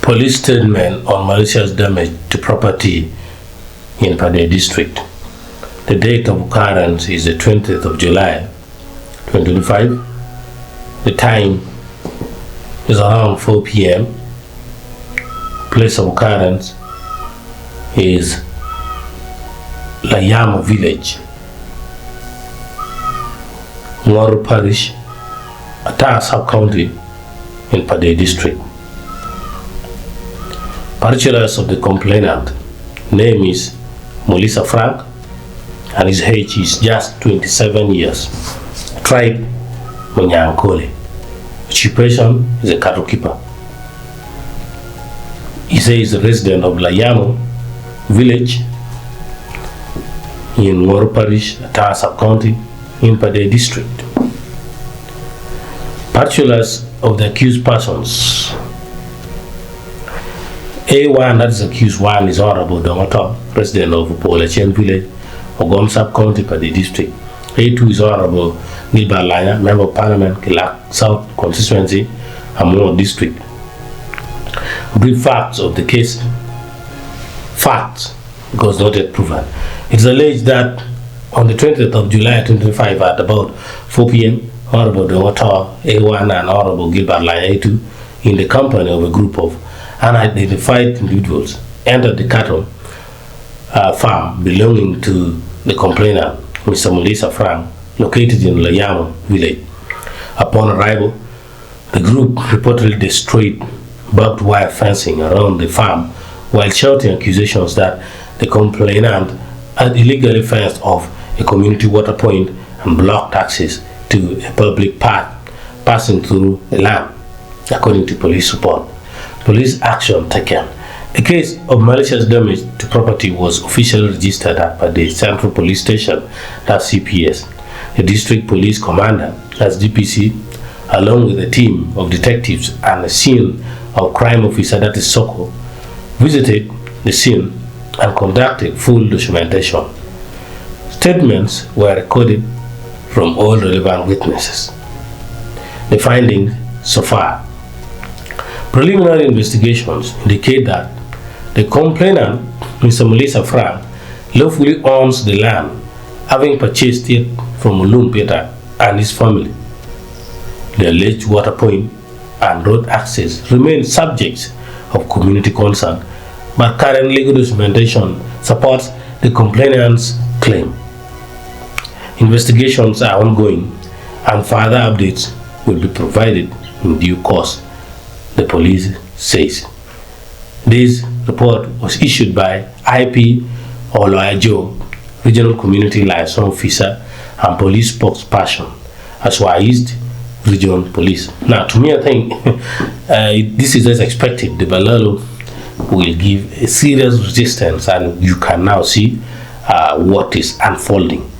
Police statement on malicious damage to property in Pade district. The date of occurrence is the 20th of July 2025. The time is around 4 p.m. Place of occurrence is Layamo village, Ngoro parish, Ata sub-county in Pade district. Particulars of the complainant: name is Molisa Frank and his age is just 27 years. Tribe Banyankole. Occupation is a cattle keeper. He says a resident of Layamo village in Ngoro parish, Ata sub-county in Pade district. Particulars of the accused persons: A1, that is accused one, is Honorable Otto, resident of Olanya village, Ogom sub-county, Pade district. A2 is Honorable Gilbert, member of parliament, Kilak South constituency, Amur district. Brief facts of the case. Facts, because not yet proven. It's alleged that on the 20th of July 2025 at about 4 p.m., Honorable Otto, A1 and Honorable Gilbert A2, in the company of a group of unidentified individuals, entered the cattle farm belonging to the complainant, Mr. Molisa Frank, located in Layamo village. Upon arrival, the group reportedly destroyed barbed wire fencing around the farm while shouting accusations that the complainant had illegally fenced off a community water point and blocked access to a public path passing through the land, according to police report. Police action taken. A case of malicious damage to property was officially registered at the Central Police Station, that's CPS. The district police commander, that's DPC, along with a team of detectives and a scene of crime officer, that is SOCO, visited the scene and conducted full documentation. Statements were recorded from all relevant witnesses. The findings so far: preliminary investigations indicate that the complainant, Mr. Molisa Frank, lawfully owns the land, having purchased it from Peter and his family. The alleged water point and road access remain subjects of community concern, but current legal documentation supports the complainant's claim. Investigations are ongoing and further updates will be provided in due course, the police says. This report was issued by IP Olanya, Regional Community Liaison Officer and Police Spokesperson, as East Regional Police. Now, to me, I think this is as expected. The Balaalo will give a serious resistance, and you can now see what is unfolding.